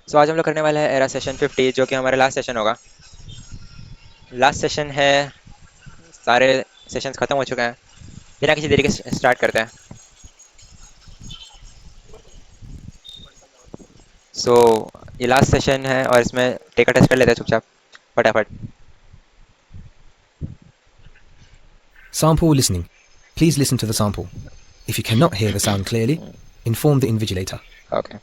सो आज हम लोग करने वाले हैं एरा सेशन 50 जो कि हमारा लास्ट सेशन होगा। लास्ट सेशन है, सारे सेशंस खत्म हो चुके हैं। बिना किसी देरी के स्टार्ट करते हैं। सो ये लास्ट सेशन है और इसमें टेका टेस्ट कर लेते हैं चुपचाप फटाफट। Sample listening. Please listen to the sample. If you cannot hear the sound clearly, inform the invigilator. Okay,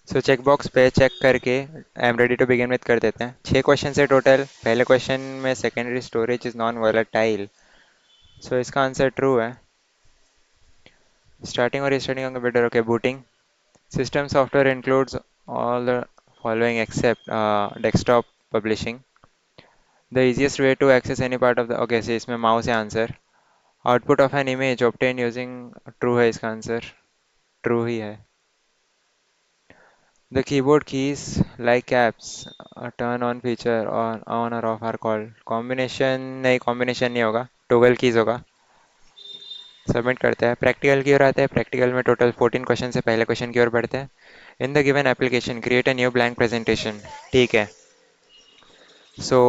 so check box पे चेक करके I am ready to begin with कर देते हैं। 6 क्वेश्चन है टोटल। पहले क्वेश्चन में secondary storage is non volatile, so इसका answer true है। स्टार्टिंग और रीस्टार्टिंग का computer, okay. Booting system software includes all the following except desktop publishing. The easiest way to access any part of the, okay से इसमें mouse है answer. Output of an image obtain using, true है इसका answer, true ही है। The keyboard keys like caps turn on feature और on और of are called, combination नहीं, कॉम्बिनेशन नहीं होगा, टोगल कीज होगा। सबमिट करते हैं, प्रैक्टिकल की ओर आते हैं। प्रैक्टिकल में टोटल 14 क्वेश्चन से पहले क्वेश्चन की ओर बढ़ते हैं। In the given application create a new blank presentation, ठीक है। सो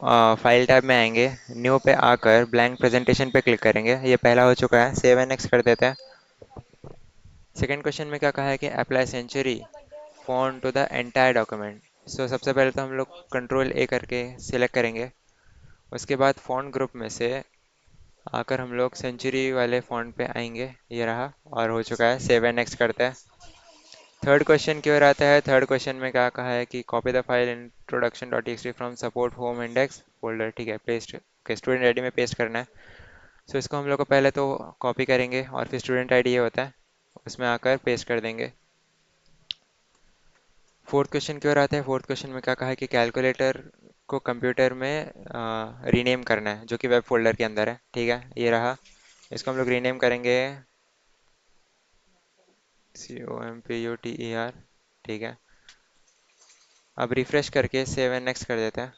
फाइल टैब में आएंगे, न्यू पे आकर ब्लैंक प्रेजेंटेशन पे क्लिक करेंगे। ये पहला हो चुका है, सेव एंड नेक्स्ट कर देते हैं। सेकंड क्वेश्चन में क्या कहा है कि apply Century font to the entire document. So सबसे पहले तो हम लोग कंट्रोल ए करके सिलेक्ट करेंगे। उसके बाद फॉन्ट ग्रुप में से आकर हम लोग सेंचुरी वाले फॉन्ट पे आएंगे, ये रहा, और हो चुका है। सेव एंड नेक्स्ट करते हैं। थर्ड क्वेश्चन की ओर आता है। थर्ड क्वेश्चन में क्या कहा है कि copy the file introduction dot T from support home index folder, ठीक है, पेस्ट। ओके, स्टूडेंट आईडी में पेस्ट करना है। सो इसको हम लोग को पहले तो कॉपी करेंगे और फिर स्टूडेंट आईडी ये होता है, उसमें आकर पेस्ट कर देंगे। फोर्थ क्वेश्चन की ओर आते हैं। फोर्थ क्वेश्चन में क्या कहा है कि कैलकुलेटर को कंप्यूटर में रीनेम करना है, जो कि वेब फोल्डर के अंदर है, ठीक है, ये रहा। इसको हम लोग रीनेम करेंगे COMPUTER, ठीक है। अब रिफ्रेश करके सेव एंड नेक्स्ट कर देते हैं।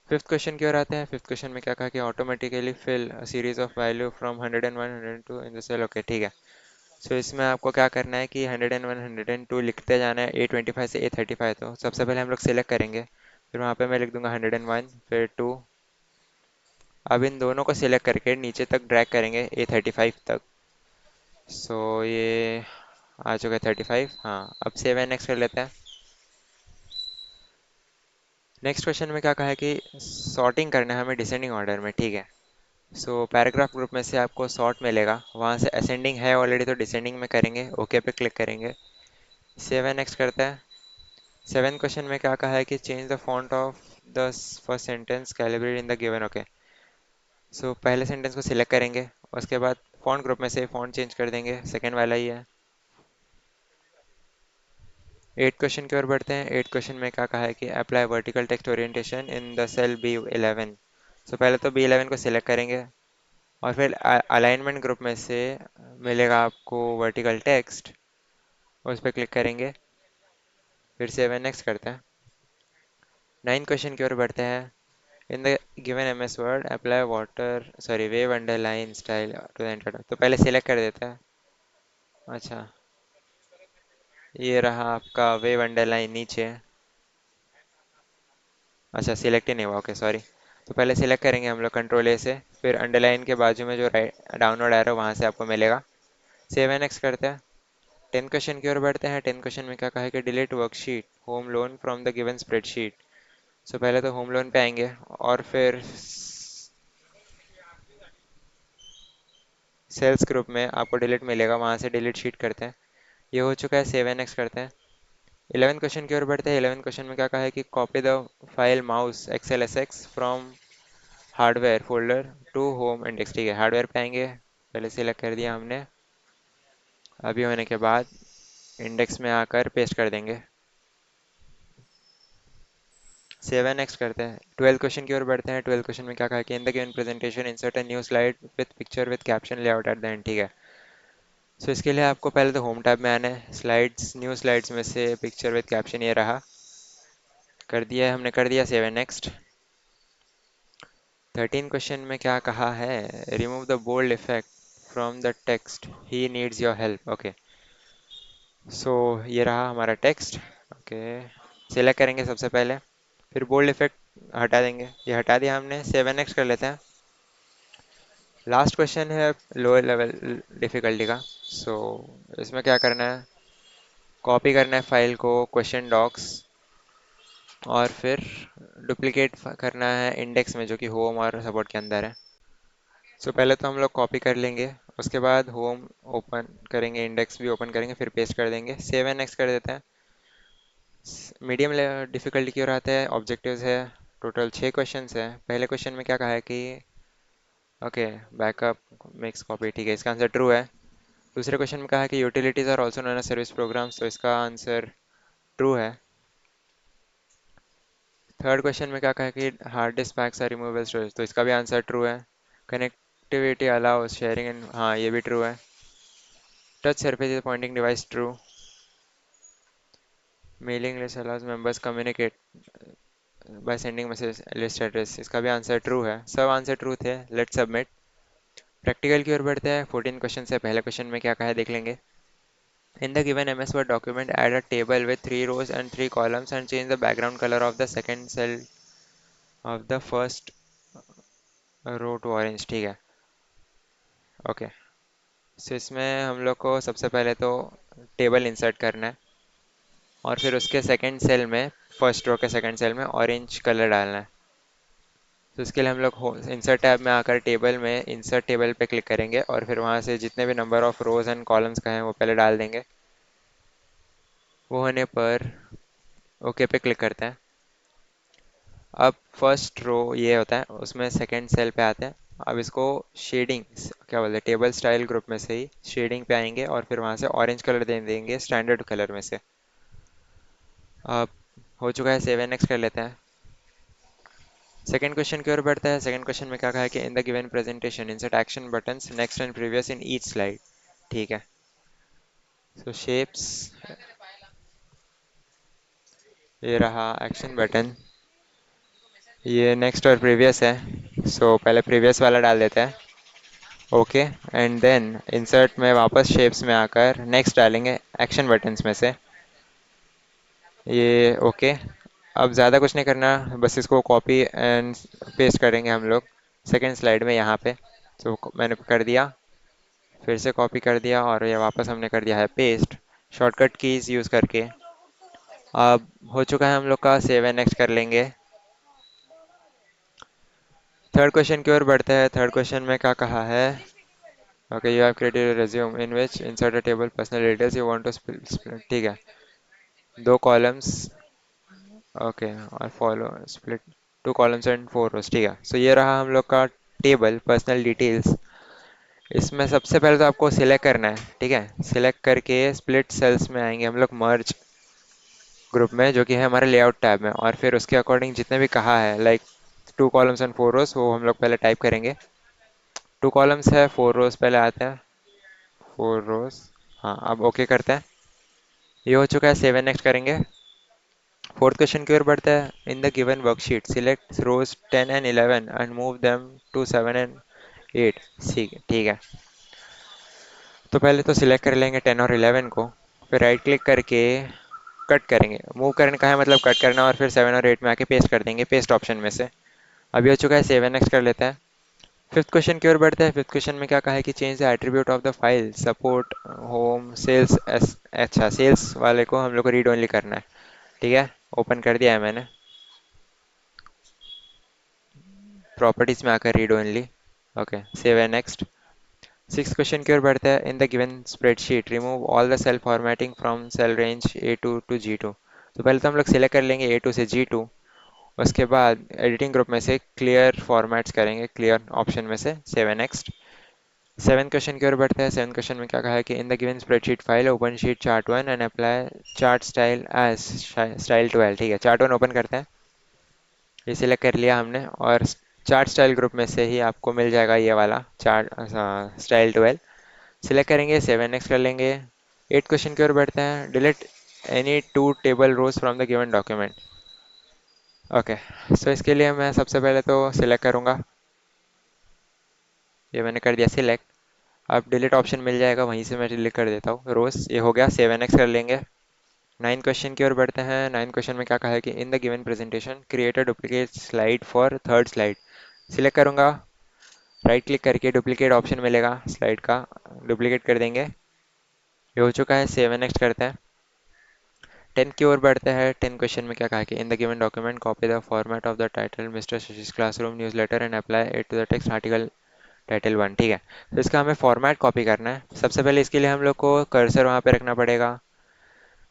फिफ्थ क्वेश्चन की ओर आते हैं। फिफ्थ क्वेश्चन में क्या कहा कि automatically fill series of value from 101 102 in the cell, okay, ठीक है। सो इसमें आपको क्या करना है कि 101 102 लिखते जाना है, A25 से A35। तो सबसे पहले हम लोग सिलेक्ट करेंगे, फिर वहाँ पे मैं लिख दूंगा 101 फिर 2। अब इन दोनों को सिलेक्ट करके नीचे तक ड्रैग करेंगे A35 तक। सो ये आ चुका है 35, हाँ। अब सेव एंड नेक्स्ट कर लेते हैं। नेक्स्ट क्वेश्चन में क्या कहा है कि सॉर्टिंग करना है हमें डिसेंडिंग ऑर्डर में, ठीक है। सो पैराग्राफ ग्रुप में से आपको सॉर्ट मिलेगा, वहाँ से असेंडिंग है ऑलरेडी तो डिसेंडिंग में करेंगे, ओके पे क्लिक करेंगे। सेव एंड नेक्स्ट करते हैं। सेवेंथ क्वेश्चन में क्या कहा है कि change the font of the first sentence calibrate in the given, okay. So पहले सेंटेंस को सिलेक्ट करेंगे, उसके बाद फॉन्ट ग्रुप में से फॉन्ट चेंज कर देंगे, सेकेंड वाला ही है। एट क्वेश्चन की ओर बढ़ते हैं। एट क्वेश्चन में क्या कहा है कि apply vertical text orientation in the cell B11। So पहले तो B11 को सिलेक्ट करेंगे और फिर अलाइनमेंट ग्रुप में से मिलेगा आपको वर्टिकल टेक्स्ट, उस पर क्लिक करेंगे, फिर सेव एंड नेक्स्ट करते हैं। नाइन क्वेश्चन की ओर बढ़ते हैं। In the given MS word apply water sorry wave underline style to the enter, तो पहले सिलेक्ट कर देते हैं। अच्छा, ये रहा आपका वेव अंडरलाइन नीचे। अच्छा, सिलेक्ट ही नहीं हुआ, ओके सॉरी। तो पहले सिलेक्ट करेंगे हम लोग कंट्रोल ए से, फिर अंडरलाइन के बाजू में जो राइट डाउनवर्ड एरो वहाँ से आपको मिलेगा। सेव एंड नेक्स्ट करते हैं। टेंथ क्वेश्चन की ओर बढ़ते हैं। टेंथ क्वेश्चन में क्या कहा है कि delete worksheet home loan from the given spreadsheet. So पहले तो होम लोन पे आएंगे और फिर सेल्स ग्रुप में आपको डिलीट मिलेगा, वहाँ से डिलीट शीट करते हैं। ये हो चुका है, सेव एंड नेक्स्ट करते हैं। 11 क्वेश्चन की ओर बढ़ते हैं। 11 क्वेश्चन में क्या कहा है कि copy the file mouse XLSX from hardware folder to home index, ठीक है। हार्डवेयर पे आएंगे, पहले सिलेक्ट कर दिया हमने। अभी होने के बाद इंडेक्स में आकर पेस्ट कर देंगे, सेव एंड नेक्स्ट करते हैं। 12 क्वेश्चन की ओर बढ़ते हैं। 12 क्वेश्चन में क्या कहा है कि in the given presentation insert a new slide with picture with caption layout at the end, ठीक है। सो इसके लिए आपको पहले तो होम टैब में आना है। स्लाइड्स, न्यू स्लाइड्स में से पिक्चर विद कैप्शन ये रहा, कर दिया है हमने, कर दिया, सेव एंड नेक्स्ट। 13 क्वेश्चन में क्या कहा है, remove the bold effect from the text he needs your help, okay. So ये रहा हमारा टेक्स्ट। ओके, सिलेक्ट करेंगे सबसे पहले, फिर बोल्ड इफेक्ट हटा देंगे, ये हटा दिया हमने। 7x कर लेते हैं। लास्ट क्वेश्चन है लोअर लेवल डिफिकल्टी का। सो इसमें क्या करना है, कॉपी करना है फाइल को क्वेश्चन डॉक्स, और फिर डुप्लीकेट करना है इंडेक्स में जो कि होम और सपोर्ट के अंदर है। सो पहले तो हम लोग कॉपी कर लेंगे, उसके बाद होम ओपन करेंगे, इंडेक्स भी ओपन करेंगे, फिर पेस्ट कर देंगे। 7x कर देते हैं। मीडियम डिफिकल्टी की ओर आते हैं। ऑब्जेक्टिव्स है, टोटल 6 क्वेश्चंस है। पहले क्वेश्चन में क्या कहा है कि ओके, बैकअप मिक्स कॉपी, ठीक है, इसका आंसर ट्रू है। दूसरे क्वेश्चन में कहा है कि utilities are also known as service programs, तो इसका आंसर ट्रू है। थर्ड क्वेश्चन में क्या कहा है कि hard disk packs are removable storage, तो इसका भी आंसर ट्रू है। कनेक्टिविटी अलाउ शेयरिंग एंड, हाँ ये भी ट्रू है। Touch surface is pointing device, true. Mailing list allows members communicate by sending message list address, इसका भी आंसर ट्रू है। सब आंसर ट्रू थे। Let's submit. प्रैक्टिकल की ओर बढ़ते हैं। 14 क्वेश्चन है। पहले क्वेश्चन में क्या कहा है देख लेंगे। In the given MS Word document, add a table with 3 rows and 3 columns and change the background color of the second cell of the first row to orange, ठीक है। ओके, सो इसमें हम लोग को सबसे पहले तो टेबल इंसर्ट करना है, और फिर उसके सेकंड सेल में, फर्स्ट रो के सेकंड सेल में ऑरेंज कलर डालना है। तो इसके लिए हम लोग इंसर्ट टैब में आकर टेबल में इंसर्ट टेबल पे क्लिक करेंगे, और फिर वहाँ से जितने भी number of rose and columns का है वो पहले डाल देंगे। वो होने पर ओके पे क्लिक करते हैं। अब फर्स्ट रो ये होता है, उसमें सेकंड सेल पे आते हैं। अब इसको शेडिंग, क्या बोलते हैं, टेबल स्टाइल ग्रुप में से ही शेडिंग पे आएंगे, और फिर वहाँ से ऑरेंज कलर दे देंगे स्टैंडर्ड कलर में से। अब हो चुका है। 7x कर लेते हैं। सेकंड क्वेश्चन की ओर बढ़ता है। सेकंड क्वेश्चन में क्या कहा है कि in the given presentation insert action buttons next and previous in each slide, ठीक है। सो शेप्स, ये रहा एक्शन बटन, ये नेक्स्ट और प्रीवियस है। सो पहले प्रीवियस वाला डाल देते हैं। ओके, एंड देन इंसर्ट में वापस शेप्स में आकर नेक्स्ट डालेंगे एक्शन बटन्स में से, ये ओके। अब ज़्यादा कुछ नहीं करना, बस इसको कॉपी एंड पेस्ट करेंगे हम लोग सेकेंड स्लाइड में यहाँ पे। तो मैंने कर दिया, फिर से कॉपी कर दिया, और ये वापस हमने कर दिया है पेस्ट शॉर्टकट कीज़ यूज़ करके। अब हो चुका है हम लोग का। 7x कर लेंगे। थर्ड क्वेश्चन की ओर बढ़ते हैं। थर्ड क्वेश्चन में क्या कहा है, okay, you have created a resume in which insert a table personal details you want to split, ठीक है, 2 कॉलम्स, ओके, और फॉलो स्प्लिट 2 कॉलम्स एंड 4 रोज, ठीक है। सो ये रहा हम लोग का टेबल पर्सनल डिटेल्स। इसमें सबसे पहले तो आपको सिलेक्ट करना है, ठीक है। सिलेक्ट करके स्प्लिट सेल्स में आएंगे हम लोग, मर्ज ग्रुप में, जो कि है हमारे लेआउट टैब में, और फिर उसके अकॉर्डिंग जितने भी कहा है लाइक 2 कॉलम्स एंड 4 रोज, वो हम लोग पहले टाइप करेंगे। 2 कॉलम्स है, 4 रोज पहले आते हैं, 4 रोज। हाँ, अब ओके करते हैं। ये हो चुका है। 7x करेंगे। फोर्थ क्वेश्चन की ओर बढ़ता है। In the given worksheet select rows 10 and 11 and move them to 7 and 8, ठीक है, ठीक है। तो पहले तो सिलेक्ट कर लेंगे 10 और 11 को, फिर राइट क्लिक करके कट करेंगे। मूव करने का है मतलब कट करना, और फिर 7 और 8 में आके पेस्ट कर देंगे पेस्ट ऑप्शन में से। अभी हो चुका है। 7x कर लेते हैं। फिफ्थ क्वेश्चन की ओर बढ़ते हैं। फिफ्थ क्वेश्चन में क्या कहा है कि change the attribute of the file support home sales S, अच्छा, सेल्स वाले को हम लोग को रीड ओनली करना है, ठीक है। ओपन कर दिया है मैंने, प्रॉपर्टीज में आकर read only, okay, save and next. Six question की ओर बढ़ता है। In the given spreadsheet remove all the cell formatting from cell range A2 to G2, तो पहले तो हम लोग सिलेक्ट कर लेंगे A2 से G2। उसके बाद एडिटिंग ग्रुप में से क्लियर फॉर्मेट्स करेंगे, क्लियर ऑप्शन में से, save and next. Seven question की ओर बढ़ते हैं। सेवन क्वेश्चन में क्या कहा है कि in the given spreadsheet file open sheet chart 1 and apply chart style as style 12, ठीक है। चार्ट 1 ओपन करते हैं, ये सिलेक्ट कर लिया हमने, और चार्ट स्टाइल ग्रुप में से ही आपको मिल जाएगा ये वाला चार्ट स्टाइल 12। सिलेक्ट करेंगे, 7x कर लेंगे। एट क्वेश्चन की ओर बढ़ते हैं। Delete any 2 table rows from the given document, okay. So इसके लिए मैं सबसे पहले तो सिलेक्ट करूँगा, ये मैंने कर दिया सिलेक्ट। आप डिलीट ऑप्शन मिल जाएगा, वहीं से मैं डिलीट कर देता हूँ रोज। ये हो गया, 7x कर लेंगे। नाइन क्वेश्चन की ओर बढ़ते हैं। नाइन क्वेश्चन में क्या कहा है कि in the given presentation create a duplicate slide for third slide. Select करूंगा, राइट क्लिक करके डुप्लीकेट ऑप्शन मिलेगा स्लाइड का, डुप्लीकेट कर देंगे। ये हो चुका है, 7x करते हैं। 10 की ओर बढ़ते हैं। 10 क्वेश्चन में क्या कहा है कि in the given document copy the format of the title Mister Shashi's classroom newsletter and apply it to the text article title one. ठीक है, तो इसका हमें फॉर्मेट कॉपी करना है। सबसे पहले इसके लिए हम लोग को कर्सर वहाँ पे रखना पड़ेगा।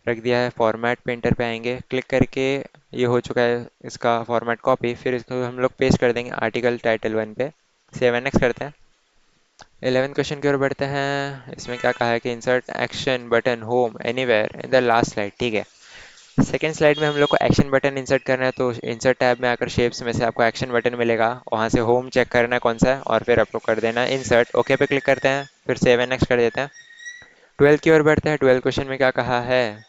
रख दिया है, फॉर्मेट पेंटर पे आएंगे, क्लिक करके ये हो चुका है इसका फॉर्मेट कॉपी। फिर इसको हम लोग पेस्ट कर देंगे आर्टिकल टाइटल वन पे। 7x करते हैं। 11 क्वेश्चन की ओर बढ़ते हैं। इसमें क्या कहा है कि insert action button home anywhere in the last slide. ठीक है, सेकेंड स्लाइड में हम लोग को एक्शन बटन इंसर्ट करना है, तो इंसर्ट टैब में आकर शेप्स में से आपको एक्शन बटन मिलेगा, वहाँ से होम चेक करना है कौन सा है, और फिर आपको कर देना है इंसर्ट। ओके पे क्लिक करते हैं, फिर 7x कर देते हैं। 12 की ओर बढ़ते हैं। 12 क्वेश्चन में क्या कहा है,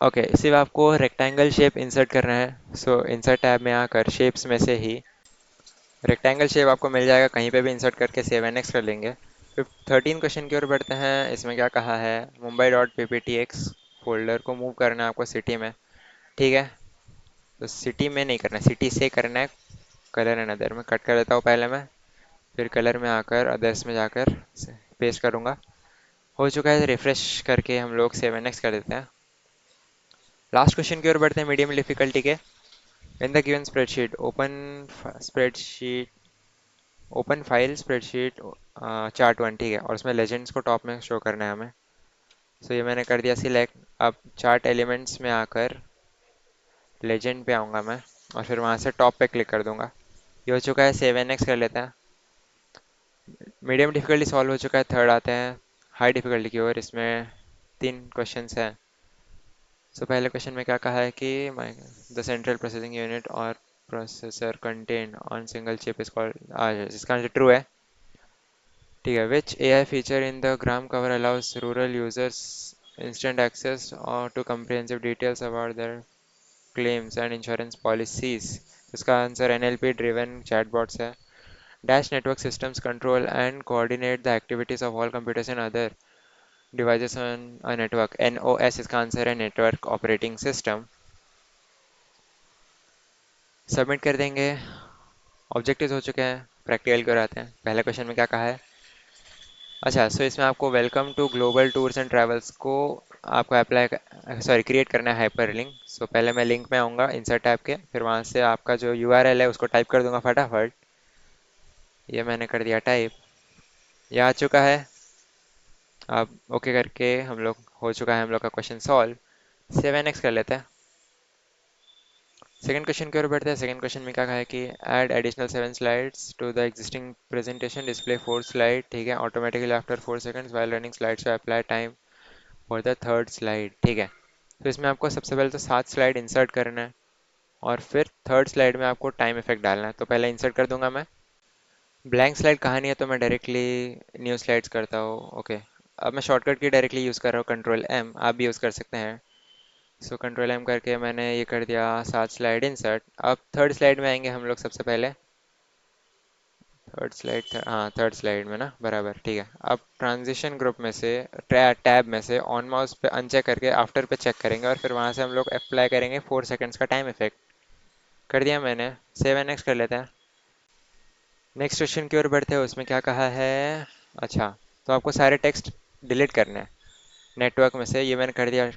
ओके सिर्फ आपको रेक्टेंगल शेप इंसर्ट करना है। सो इंसर्ट टैब में आकर शेप्स में से ही रेक्टेंगल शेप आपको मिल जाएगा, कहीं पे भी इंसर्ट करके 7x कर लेंगे। फिर 13 क्वेश्चन की ओर बढ़ते हैं। इसमें क्या कहा है, मुंबई डॉट pptx फोल्डर को मूव करना है आपको सिटी में। ठीक है, तो सिटी में नहीं करना, सिटी से करना है। कलर एंड अदर में कट कर देता हूँ पहले मैं, फिर कलर में आकर अदर्स में जाकर पेस्ट करूँगा। हो चुका है, रिफ्रेश करके हम लोग 7x कर देते हैं। लास्ट क्वेश्चन की ओर बढ़ते हैं, मीडियम डिफिकल्टी के। इन the given spreadsheet open file spreadsheet chart one. ठीक है, और उसमें लेजेंड्स को टॉप में शो करना है हमें। सो ये मैंने कर दिया सिलेक्ट। अब चार्ट एलिमेंट्स में आकर लेजेंड पे आऊँगा मैं, और फिर वहाँ से टॉप पे क्लिक कर दूंगा। ये हो चुका है, 7x कर लेते हैं। मीडियम डिफिकल्टी सॉल्व हो चुका है। थर्ड आते हैं हाई डिफिकल्टी की ओर। इसमें तीन क्वेश्चंस हैं। सो पहले क्वेश्चन में क्या कहा है कि द सेंट्रल प्रोसेसिंग यूनिट और processor contain on single chip is called, इसका आंसर ट्रू है। ठीक है, which AI feature in the gram cover allows rural users instant access or to comprehensive details about their claims and insurance policies। इसका answer NLP driven chatbots है। Dash network systems control and coordinate the activities of all computers and other devices on a network। NOS इसका answer है, network operating system. Submit कर देंगे। Objectives हो चुके हैं। Practical की ओर आते हैं। पहले क्वेश्चन में क्या कहा है, अच्छा सो इसमें आपको welcome to global tours and travels को आपको अप्लाई सॉरी क्रिएट करना है हाइपर लिंक। सो पहले मैं लिंक में आऊँगा इंसर्ट टैब के, फिर वहाँ से आपका जो URL है उसको टाइप कर दूंगा फटाफट। ये मैंने कर दिया टाइप, ये आ चुका है। अब ओके करके हम लोग हो चुका है हम लोग का क्वेश्चन सॉल्व। 7x कर लेते हैं। सेकंड क्वेश्चन की ओर बढ़ते हैं। सेकंड क्वेश्चन में क्या कहा है कि add additional 7 slides to the existing presentation, display 4 slide. ठीक है, automatically after 4 seconds while running slides apply time for the third slide. ठीक है, तो इसमें आपको सबसे पहले तो 7 स्लाइड इंसर्ट करना है, और फिर थर्ड स्लाइड में आपको टाइम इफेक्ट डालना है। तो पहले इंसर्ट कर दूंगा मैं। ब्लैंक स्लाइड कहाँ नहीं है, तो मैं डायरेक्टली न्यू स्लाइड्स करता हूँ। ओके, अब मैं शॉर्टकट की डायरेक्टली यूज़ कर रहा हूँ, कंट्रोल M, आप भी यूज़ कर सकते हैं। सो कंट्रोल M करके मैंने ये कर दिया, 7 स्लाइड इंसर्ट। अब थर्ड स्लाइड में आएंगे हम लोग सबसे पहले। थर्ड स्लाइड, हाँ थर्ड स्लाइड में ना, बराबर ठीक है। अब ट्रांजिशन ग्रुप में से टैब में से ऑन माउस पे अनचेक करके आफ्टर पे चेक करेंगे, और फिर वहाँ से हम लोग अप्लाई करेंगे 4 सेकंड्स का टाइम इफेक्ट। कर दिया मैंने। 7x कर लेते हैं। नेक्स्ट क्वेश्चन की ओर बढ़ते हैं। उसमें क्या कहा है, अच्छा तो आपको सारे टेक्स्ट डिलीट करने हैं नेटवर्क में से। ये मैंने कर दिया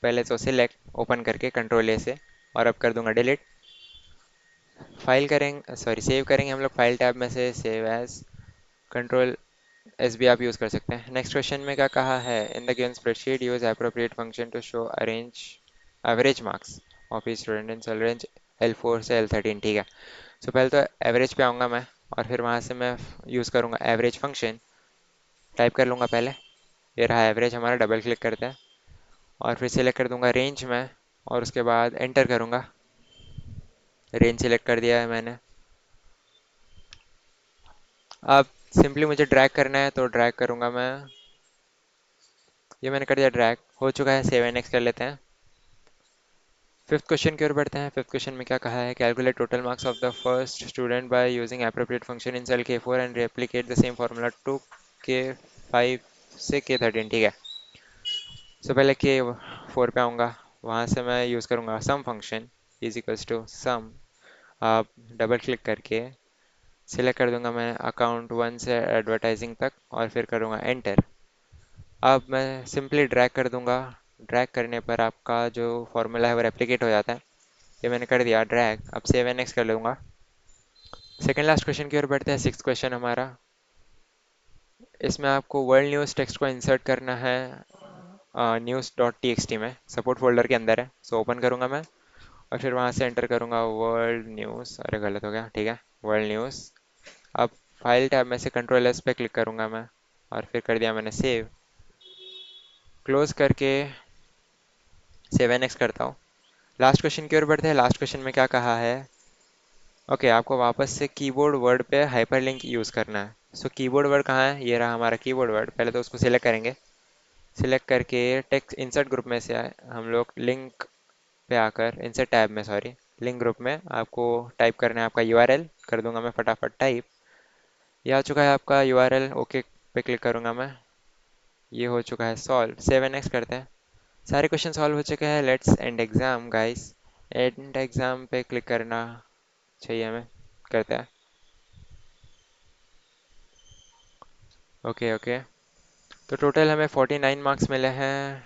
पहले, तो सिलेक्ट ओपन करके कंट्रोल A से, और अब कर दूंगा डिलीट। फाइल करेंगे सॉरी सेव करेंगे हम लोग फाइल टैब में से, सेव एज। कंट्रोल S भी आप यूज़ कर सकते हैं। नेक्स्ट क्वेश्चन में क्या कहा है, in the given spreadsheet use appropriate function to show arrange average marks of each student in cell range L4 से L13। ठीक है, सो पहले तो एवरेज पे आऊँगा मैं, और फिर वहाँ से मैं यूज़ करूँगा एवरेज फंक्शन। टाइप कर लूँगा पहले, ये रहा एवरेज हमारा। डबल क्लिक करते हैं, और फिर सिलेक्ट कर दूँगा रेंज में, और उसके बाद एंटर करूँगा। रेंज सिलेक्ट कर दिया है मैंने। अब सिंपली मुझे ड्रैग करना है, तो ड्रैग करूँगा मैं। ये मैंने कर दिया ड्रैग, हो चुका है। 7x कर लेते हैं। फिफ्थ क्वेश्चन की ओर बढ़ते हैं। फिफ्थ क्वेश्चन में क्या कहा है, calculate total marks of the first student by using appropriate function in cell K4 and replicate the same formula to K5 से K13, ठीक है। सो पहले K4 पे आऊँगा, वहाँ से मैं यूज़ करूँगा सम function is equals to some. आप डबल क्लिक करके सिलेक्ट कर दूंगा मैं अकाउंट 1 से एडवर्टाइजिंग तक और फिर करूँगा एंटर। अब मैं सिंपली ड्रैग कर दूंगा। ड्रैग करने पर आपका जो फॉर्मूला है वो रेप्लिकेट हो जाता है। ये मैंने कर दिया ड्रैग। अब सेव एंड नेक्स्ट कर लूँगा। सेकेंड लास्ट क्वेश्चन की ओर बढ़ते हैं, सिक्स क्वेश्चन हमारा। इसमें आपको वर्ल्ड न्यूज़ टेक्स्ट को इंसर्ट करना है news dot T x T में, सपोर्ट फोल्डर के अंदर है। सो ओपन करूँगा मैं और फिर वहाँ से एंटर करूँगा वर्ल्ड न्यूज़। अरे गलत हो गया, ठीक है, वर्ल्ड न्यूज़। अब फाइल टैब में से कंट्रोल एस पे क्लिक करूँगा मैं और फिर कर दिया मैंने सेव। क्लोज करके सेव एन एक्स करता हूँ। लास्ट क्वेश्चन की ओर बढ़ते हैं। लास्ट क्वेश्चन में क्या कहा है? ओके, आपको वापस से कीबोर्ड वर्ड पे हाइपरलिंक यूज़ करना है। सो कीबोर्ड वर्ड कहाँ है? ये रहा हमारा कीबोर्ड वर्ड। पहले तो उसको सिलेक्ट करेंगे। सिलेक्ट करके टेक्स्ट इंसर्ट ग्रुप में से हम लोग लिंक पे आकर इंसर्ट टैब में, सॉरी, लिंक ग्रुप में आपको टाइप करना है आपका यूआरएल। कर दूंगा मैं फटाफट टाइप। ये आ चुका है आपका यूआरएल। ओके पे क्लिक करूंगा मैं। ये हो चुका है सॉल्व। सेव एंड नेक्स्ट करते हैं। सारे क्वेश्चन सॉल्व हो चुके हैं। Let's end exam guys. And exam पे क्लिक करना चाहिए हमें। करते हैं। Okay okay. तो टोटल हमें 49 मार्क्स मिले हैं।